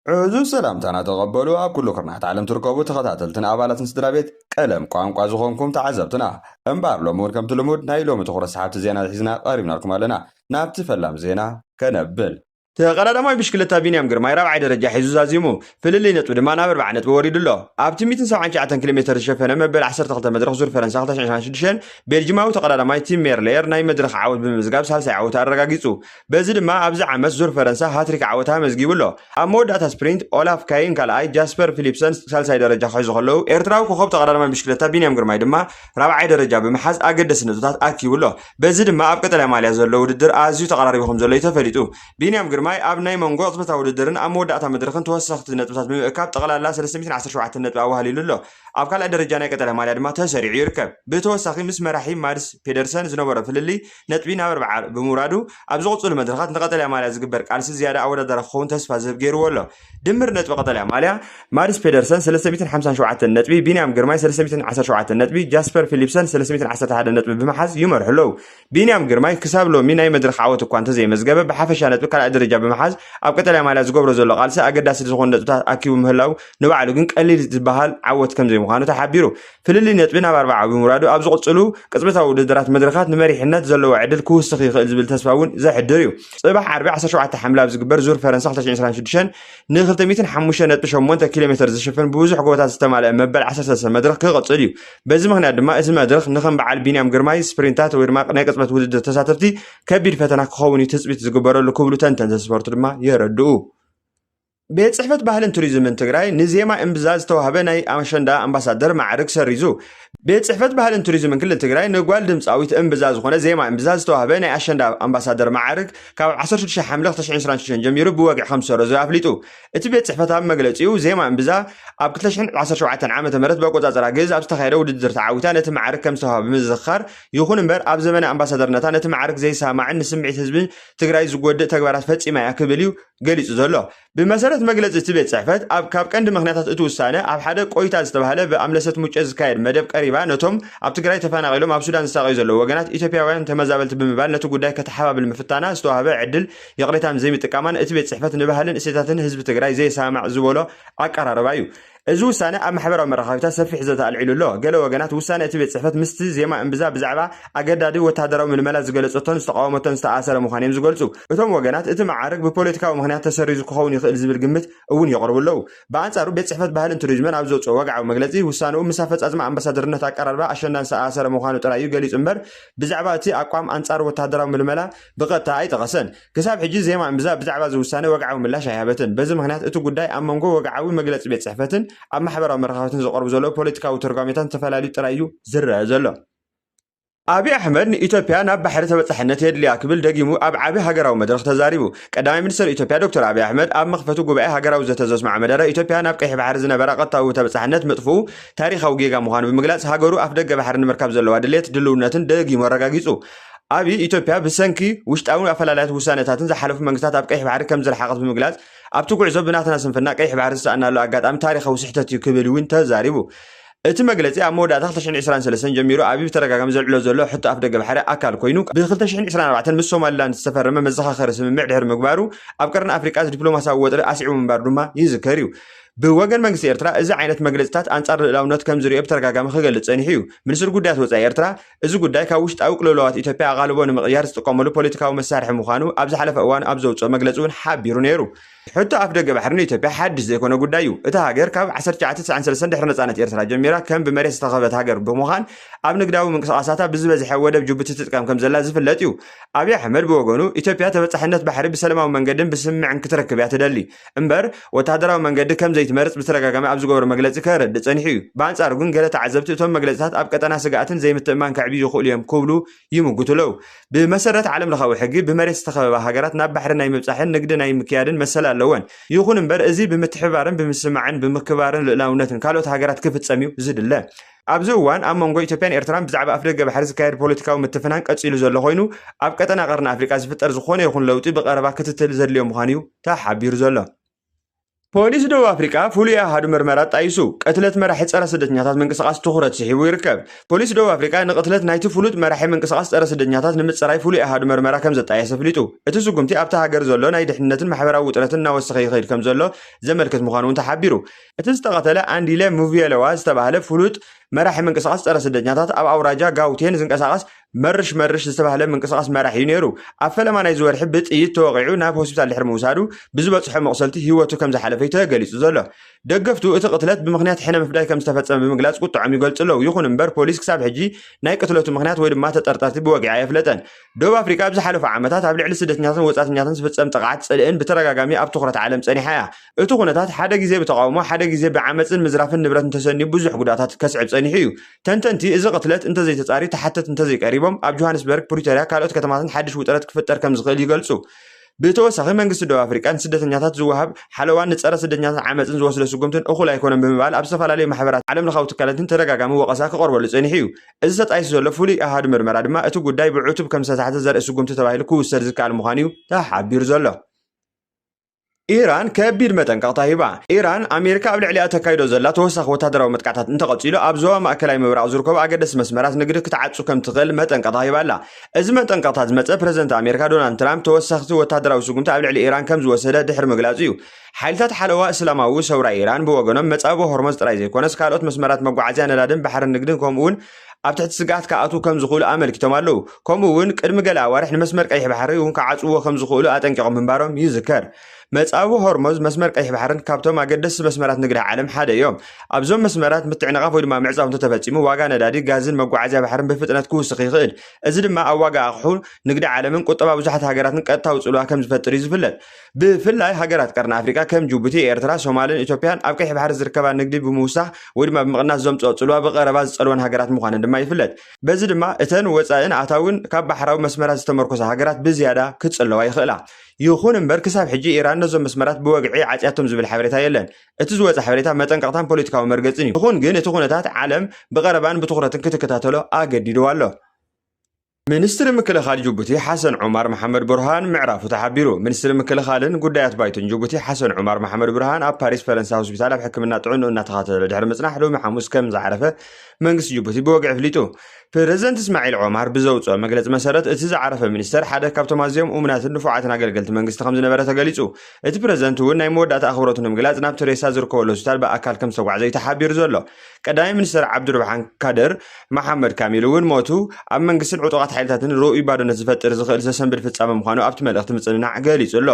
عزو سلام تانا تقبلوا كل كرنات عالم تركبوا تخطاتلتنا أبالات نسدرابيت قلم قوانقوا زخونكم تعذبتنا انبار لومور كم تلمود نايلوم تخرس حابت زينا الحزنا قريبنا لكم لنا نابت فلام زينا كنبل تقرا بشكلتا بينيام غرماي رابع درجه حيزو زازيمو فللي نطب دما نابر بعنت بوريد الله ابتي 179 كيلومتر شفنا مبل 10 مدرخ زور فرنسا 2026 بلجيماو تقرا ماي تيم ميرلير ناي مدرخ عاود بمزغاب سالسا عاود ارغاغيصو بزي دما ابز عمس زور فرنسا هاتريك عاودها مزغيبلو امو داتا سبرينت اولاف كاين كالاي جاسبر فيليبسن سالسا درجه خيزو خلو ايرتراو كوخب تقرا بشكلتا بينيام غرماي دما رابع درجه بمحاز اگدس نتات اكيبلو بزي دما اب قتلا ماليا زلو ودر ازيو تقراريبهم زلو يتفليطو بينيام غرماي اب ناي منغو صبتا وددرن اموداتا مدرخن توسخت نطبات بمكاب طقلالا 317 نطبا وهليلو اب كلا درجه ناي قتلا ماليا دما تسريع يركب بتوسخي مس مراحي مارس بيدرسن زنبره فللي نطبينا 4 بمورادو اب زقصل مدرخات نقتلا ماليا زغبر قالس زياده اود درخون تسفا زبغير ولو دمر نطبا قتلا ماليا مارس بيدرسن 357 نطبي بينيام غرماي 317 نطبي جاسبر فيليبسن 311 نطبي بمحز يمرحلو بينيام غرماي كسابلو ميناي مدرخ عوت كوانت زي مزغبه بحفشه نطبي كلا درجه بمحز اب قتلا ماليا زغبر زلو قالس اگداس زخون نطبات اكيو مهلاو نبعلو كن قليل زبحال عوت كم زي مخانو تحبيرو فللي نطبينا 4 بمورادو اب زقصلو قصبتاو وددرات مدرخات نمريحነት زلو عدل كوسخ يخل زبل تسفاون زحدريو صباح 14 حمله بزغبر زور فرنسا 2026 ن 205.8 كيلومتر زشفن بوزح قوتات استماله مبل 10 مدرخ كقصليو بزي مخنا دما اسم مدرخ نخم بعل بينيام غرماي سبرينتات ويرماق ناي قصبت ودد تساتفتي كبير فتنا كخوني تثبيت زغبرلو كبلو تنتن سبورت دما يردو بيت صحفت ባህልን ቱሪዝምን ትግራይ ንዜማ እምብዛዝ ተዋህበ ናይ አመሸንዳ አምባሳደር ማዕረግ ሰሪዙ ቤት ጽሕፈት ባህልን ቱሪዝምን ክልል ትግራይ ንጓል ድምጻዊት እምብዛዝ ኾነ ዜማ እምብዛዝ ተዋህበ ናይ አሸንዳ አምባሳደር ማዕረግ ካብ 16 ሐምለ 2026 ጀሚሩ ብወግዕ ከም ሰረዙ አፍሊጡ እቲ ቤት ጽሕፈት ኣብ መግለጺኡ ዜማ እምብዛ ኣብ 2017 ዓመተ ምህረት በቆጻጸራ ግዝ ኣብ ዝተኻየደ ውድድር ተዓዊታ ነቲ ማዕረግ ከም ዝተዋህበ ብምዝኻር ይኹን እምበር ኣብ ዘመነ አምባሳደርነታ ነቲ ማዕረግ ዘይሰማዕን ንስምዒት ህዝቢ ትግራይ ዝጎድእ ተግባራት ፈጺማ እያ ክብል እዩ ገሊጹ ዘሎ بمسارة مجلس التبت صحفت أب كاب كند مخناتات أتوسانة أب حدا قويتا استبهله بأملسة مجز كايد مدب قريبا نتهم أب تقرأي تفانا غيلهم أب سودان استغيزوا له وجنات إثيوبيا وين تمزابلت بمبال نتو قداي كتحابا بالمفتانة استوهبا عدل يقريتها مزيمة كمان التبت صحفت نبهلن استيتاتن حزب تقرأي زي سامع زبوله أقرار بايو ازو سنه ام حبر مرخايتا سفي حزته العلو له قالوا وجنات وسنه تبت صحفت مست زيما انبزا بزعبا اگدادي وتادراو من ملا زغلصتون استقامتون استعاسر مخانيم زغلصو اتم وجنات ات معارك ببوليتيكاو مخنيات تسريزو كخون يخل زبل جمت اون يقربوا له بانصارو بيت صحفت ባህልን ቱሪዝምን ኣብ ዘውጾ ወግዓው መግለጺ ውሳኔው ምሳፈጽ አዝማ አምባሳደርነት አቀራርባ አሸናን ሰዓሰረ መዃኑ ጥራዩ ገሊጽ እምበር ብዛዕባ እቲ አቋም አንጻር ወታደራዊ ምልመላ ብቀጥታ አይጠቀሰን ከሳብ ሕጂ ዜማ እምብዛ ብዛዕባ ዝውሳኔ ወግዓው ምላሽ አይሃበትን በዚ ምክንያት እቲ ጉዳይ ኣብ መንጎ ወግዓዊ መግለጺ ቤት ጽሕፈትን ኣብ ማሕበራዊ መራኸቢትን ዝቀርቡ ዘሎ ፖለቲካዊ ተርጓሚታን ተፈላልዩ ጥራዩ ዝረአ ዘሎ أبي أحمد إثيوبيا ناب بحر تبصحنت يدلي أكبل دقيمو أب عبي هجراو مدرخ تزاريبو قدامي منستر إثيوبيا دكتور أبي أحمد أب مخفتو جبعي هجراو زتزوج مع مدار إثيوبيا ناب كيح بحر زنا براقة أو تبصحنت مطفو تاريخ أو جيجا مهان بمجلس هجرو أفدق بحر المركب زلوا دليت دلونتن دقيمو رجاجيسو أبي إثيوبيا بسنكي وشتاون أفلالات وسانتاتن زحلف منجتات أب كيح بحر كم زل حقت بمجلس أب تقول زبناتنا سنفنا كيح بحر سأنا لا قد أم تاريخ وسحتة كبلوين تزاريبو እቲ መግለጺ ኣብ መወዳእታ 2023 ጀሚሩ ኣብ ተረጋጋሚ ዘልዕሎ ዘሎ ሕቶ ኣፍ ደገ ባሕሪ ኣካል ኮይኑ ብ2024 ምስ ሶማሊላንድ ዝተፈረመ መዘኻኸሪ ስምምዕ ድሕሪ ምግባሩ ኣብ ቀረን ኣፍሪቃ ዲፕሎማስያዊ ወጥሪ ኣስዒቡ ምንባር ድማ ይዝከር እዩ بوجن مجلس إيرترا إذا عينت مجلسات أنصار لونات كم زريب ترجع جام خجل تصنيحيو من سر جودات وزع إيرترا إذا جودات كوشت أو كلولات إثيوبيا غالبون مغيار استقاملو بوليتيكا ومسارح مخانو أبز حلف أوان أبزوج مجلسون حاب يرونيرو حتى أفرق بحرني إثيوبيا حد زي كنا جودايو إتهاجر كاب 10 ساعات عن سلسلة دحرنا صانت إيرترا جميرة كم بمارس تغابت هاجر بمخان أبن قداو من قصاصاتها بزبز حوادة بجوبة كم زلازل في اللاتيو أبي أحمد بوجنو إثيوبيا تبت حنت بحري بسلامة ومن قدم بسمع عن كترك بيعتدلي إمبر وتهدروا من قد كم زي تمارس بترجع جام أبز جور مجلس كارد تصنيحيو بعد أرجون قالت عزبت توم مجلسات أبقى أنا سجعتن زي متمان كعبي يخول يوم كوبلو يموجتلو بمسرة علم لخاو حجي بمارس تخبى هاجرات ناب بحر نايم بصحن نقد نايم مكيادن مسألة لون يخون إمبر أزي بمتحبارن بمسمعن بمكبارن لونتن كالوت هاجرات كيف تسميو زد الله أبزوان أمونغو إثيوبيا إيرترا بزعبة أفريقيا بحر زكاير بوليتيكا ومتفنان قصيلو زلو خوينو أبقى أنا قرن أفريقيا زفتر زخونه يخون لوتي بقربا كتتل زليو مخانيو تا حبير زلو ፖሊስ ደቡብ አፍሪካ ፍሉይ ኣሃዱ ምርመራ ጣይሱ ቅትለት መራሒ ፀረ ስደተኛታት ምንቅስቃስ ትኩረት ስሒቡ ይርከብ። ፖሊስ ደቡብ አፍሪካ ንቅትለት ናይቲ ፍሉጥ መራሒ ምንቅስቃስ ፀረ ስደተኛታት ንምፅራይ ፍሉይ ኣሃዱ ምርመራ ከም ዘጣየሰ ፍሊጡ። እቲ ስጉምቲ ኣብቲ ሃገር ዘሎ ናይ ድሕንነትን ማሕበራዊ ውጥረትን እናወሰኸ ይኸይድ ከም ዘሎ ዘመልክት ምዃኑ እውን ተሓቢሩ። እቲ ዝተቐተለ ኣንዲለ ሙቪየለዋ ዝተባህለ ፍሉጥ መራሒ ምንቅስቃስ ፀረ ስደተኛታት ኣብ ኣውራጃ ጋውቴን ዝንቀሳቀስ መርሽ ዝተባህለ ምንቅስቃስ መራሒ እዩ ነይሩ። ኣብ ፈለማ ናይ ዝወርሒ ብጥይት ተወቂዑ ናብ ሆስፒታል ድሕሪ ምውሳዱ ብዝበፅሖ መቕሰልቲ ሂወቱ ከም ዝሓለፈ ተገሊጹ ዘሎ። ደገፍቱ እቲ ቅትለት ብምክንያት ሕነ ምፍዳይ ከም ዝተፈፀመ ብምግላጽ ቁጥዖም ይገልጹ ኣለዉ። ይኹን እምበር ፖሊስ ክሳብ ሕጂ ናይ ቅትለቱ ምክንያት ወይ ድማ ተጠርጣርቲ ብወቂዓ የፍለጠን። ደቡብ አፍሪካ ኣብ ዝሓለፉ ዓመታት ኣብ ልዕሊ ስደተኛታትን ወፃተኛታትን ዝፍፀም ጥቃዓት ፀልእን ብተደጋጋሚ ኣብ ትኩረት ዓለም ፀኒሓ እያ። እቲ ኩነታት ሓደ ግዜ ብተቃውሞ ሓደ ግዜ ብዓመፅን ምዝራፍን ንብረት እንተሰኒዩ ብዙሕ ጉዳታት ከስዕብ ፀኒሑ እዩ። ተንተንቲ እዚ ቅትለት እንተዘይተፃሪ ተሓተት እንተዘይቀሪቦም ኣብ ጆሃንስበርግ፣ ፕሪቶሪያ ካልኦት ከተማታት ሓድሽ ውጥረት ክፍጠር ከም ዝኽእል ይገልጹ። ብተወሳኺ መንግስቲ ደቡብ አፍሪካ ንስደተኛታት ዝወሃብ ሓለዋን ንፀረ ስደተኛታት ዓመፅን ዝወስደ ስጉምትን እኹል ኣይኮነን ብምባል ኣብ ዝተፈላለዩ ማሕበራት ዓለም ለኻዊ ትካላትን ተደጋጋሚ ወቀሳ ክቐርበሉ ፀኒሑ እዩ። እዚ ተጣይሱ ዘሎ ፍሉይ ኣሃዱ ምርመራ ድማ እቲ ጉዳይ ብዕቱብ ከም ዝተታሕተ ዘርኢ ስጉምቲ ተባሂሉ ክውሰድ ዝከኣል ምዃኑ እዩ ተሓቢሩ ዘሎ። ኢራን ከቢድ መጠንቀቕታ ሂባ። ኢራን ኣሜሪካ ኣብ ልዕሊኣ ተካይዶ ዘላ ተወሳኺ ወታደራዊ መጥቃዕታት እንተቐፂሉ ኣብ ዞባ ማእከላዊ ምብራቕ ዝርከቡ ኣገደስቲ መስመራት ንግዲ ክትዓፁ ከም ትኽእል መጠንቀቕታ ሂባ ኣላ። እዚ መጠንቀቕታ ዝመፀ ፕረዚደንት ኣሜሪካ ዶናልድ ትራምፕ ተወሳኺቲ ወታደራዊ ስጉምቲ ኣብ ልዕሊ ኢራን ከም ዝወሰደ ድሕሪ ምግላፁ እዩ። ሓይልታት ሓለዋ እስላማዊ ሰውራ ኢራን ብወገኖም መፃበ ሆርሞዝ ጥራይ ዘይኮነስ ካልኦት መስመራት መጓዓዝያ ነዳድን ባሕርን ንግድን ከምኡውን ኣብ ትሕቲ ስጋኣት ከኣትዉ ከም ዝኽእሉ ኣመልኪቶም ኣለዉ። ከምኡውን ቅድሚ ገለ ኣዋርሕ ንመስመር ቀይሕ ባሕሪ እውን ክዓፅዎ ከም ዝኽእሉ ኣጠንቂቖም ምንባሮም ይዝከር። መፃዊ ሆርሞዝ መስመር ቀይሕ ባሕርን ካብቶም ኣገደስቲ መስመራት ንግዲ ዓለም ሓደ እዮም። ኣብዞም መስመራት ምትዕንቓፍ ወይ ድማ ምዕፃው እንተተፈፂሙ ዋጋ ነዳዲ፣ ጋዝን መጓዓዝያ ባሕርን ብፍጥነት ክውስኽ ይኽእል። እዚ ድማ ኣብ ዋጋ ኣቕሑ ንግዲ ዓለምን ቁጠባ ብዙሓት ሃገራትን ቀጥታዊ ፅልዋ ከም ዝፈጥር እዩ ዝፍለጥ። ብፍላይ ሃገራት ቀርኒ ኣፍሪካ ከም ጅቡቲ፣ ኤርትራ፣ ሶማልን ኢትዮጵያን ኣብ ቀይሕ ባሕሪ ዝርከባ ንግዲ ብምውሳኽ ወይ ድማ ብምቕናስ ዘምፅኦ ፅልዋ ብቐረባ ዝፀልወን ሃገራት ምዃነን ድማ ይፍለጥ። በዚ ድማ እተን ወፃእን ኣታውን ካብ ባሕራዊ መስመራት ዝተመርኮሳ ሃገራት ብዝያዳ ክፅለዋ ይኽእላ። ይኹን እምበር ክሳብ ሕጂ ኢራን ነዞም መስመራት ብወግዒ ዓፅያቶም ዝብል ሓበሬታ የለን። እቲ ዝወፀ ሓበሬታ መጠንቀቕታን ፖለቲካዊ መርገፅን እዩ። ይኹን ግን እቲ ኩነታት ዓለም ብቐረባን ብትኩረትን ክትከታተሎ ኣገዲድዎ ኣሎ። ሚኒስትሪ ምክልኻል ጅቡቲ ሓሰን ዑማር መሐመድ ቡርሃን ምዕራፉ ተሓቢሩ። ሚኒስትሪ ምክልኻልን ጉዳያት ባይቶን ጅቡቲ ሓሰን ዑማር መሐመድ ቡርሃን ኣብ ፓሪስ ፈረንሳይ ሆስፒታል ኣብ ሕክምና ጥዕንኡ እናተኸታተለ ድሕሪ ምፅናሕ ሎሚ ሐሙስ ከም ዝዓረፈ መንግስቲ ጅቡቲ ብወግዒ ፍሊጡ። ፕሬዝደንት እስማዒል ዑማር ብዘውፅኦ መግለፂ መሰረት እቲ ዝዓረፈ ሚኒስተር ሓደ ካብቶም ኣዝዮም እሙናትን ንፉዓትን ኣገልገልቲ መንግስቲ ከም ዝነበረ ተገሊጹ። እቲ ፕሬዝደንት እውን ናይ መወዳእታ ኣኽብሮቱ ንምግላጽ ናብ ቴሬሳ ዝርከበሉ ሆስፒታል ብኣካል ከም ዝተጓዕዘ እዩ ተሓቢሩ ዘሎ። ቀዳማይ ሚኒስተር ዓብዱርብሓን ካደር መሐመድ ካሚል እውን ሞቱ ኣብ መንግስትን ዕጡቓት ሓይልታትን ርኡይ ባዶነት ዝፈጥር ዝኽእል ዘሰንብድ ፍጻመ ምዃኑ ኣብቲ መልእኽቲ ምጽንናዕ ገሊጹ ኣሎ።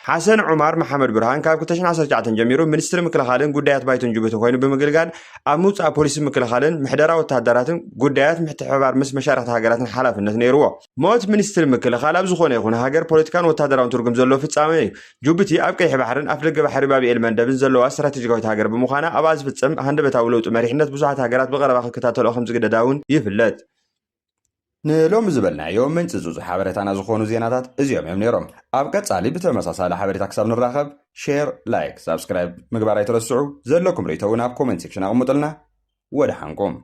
ሓሰን ዑማር መሐመድ ቡርሃን ካብ 2019 ጀሚሩ ሚኒስትሪ ምክልኻልን ጉዳያት ባይቶን ጅቡቲ ኮይኑ ብምግልጋል ኣብ ምውፃእ ፖሊሲ ምክልኻልን ምሕደራ ወታደራትን ጉዳያት ምትሕብባር ምስ መሻርክቲ ሃገራትን ሓላፍነት ነይርዎ። ሞት ሚኒስትሪ ምክልኻል ኣብ ዝኾነ ይኹን ሃገር ፖለቲካን ወታደራውን ትርጉም ዘለዎ ፍጻመ እዩ። ጅቡቲ ኣብ ቀይሕ ባሕርን ኣፍ ደገ ባሕሪ ባቢኤል መንደብን ዘለዋ ስትራቴጂካዊት ሃገር ብምዃና ኣብኣ ዝፍጸም ሃንደበታዊ ለውጢ መሪሕነት ብዙሓት ሃገራት ብቐረባ ክከታተልኦ ከም ዝግደዳ እውን ይፍለጥ። ንሎሚ ዝበልናዮም ምንጭ ዝፁ ሓበሬታና ዝኾኑ ዜናታት እዚኦም እዮም ነይሮም። ኣብ ቀጻሊ ብተመሳሳሊ ሓበሬታ ክሳብ ንራኸብ ሼር፣ ላይክ፣ ሳብስክራይብ ምግባር ኣይትረስዑ። ዘለኩም ርእቶ እውን ኣብ ኮመንት ሴክሽን ኣቕምጡልና። ወደ ሓንኩም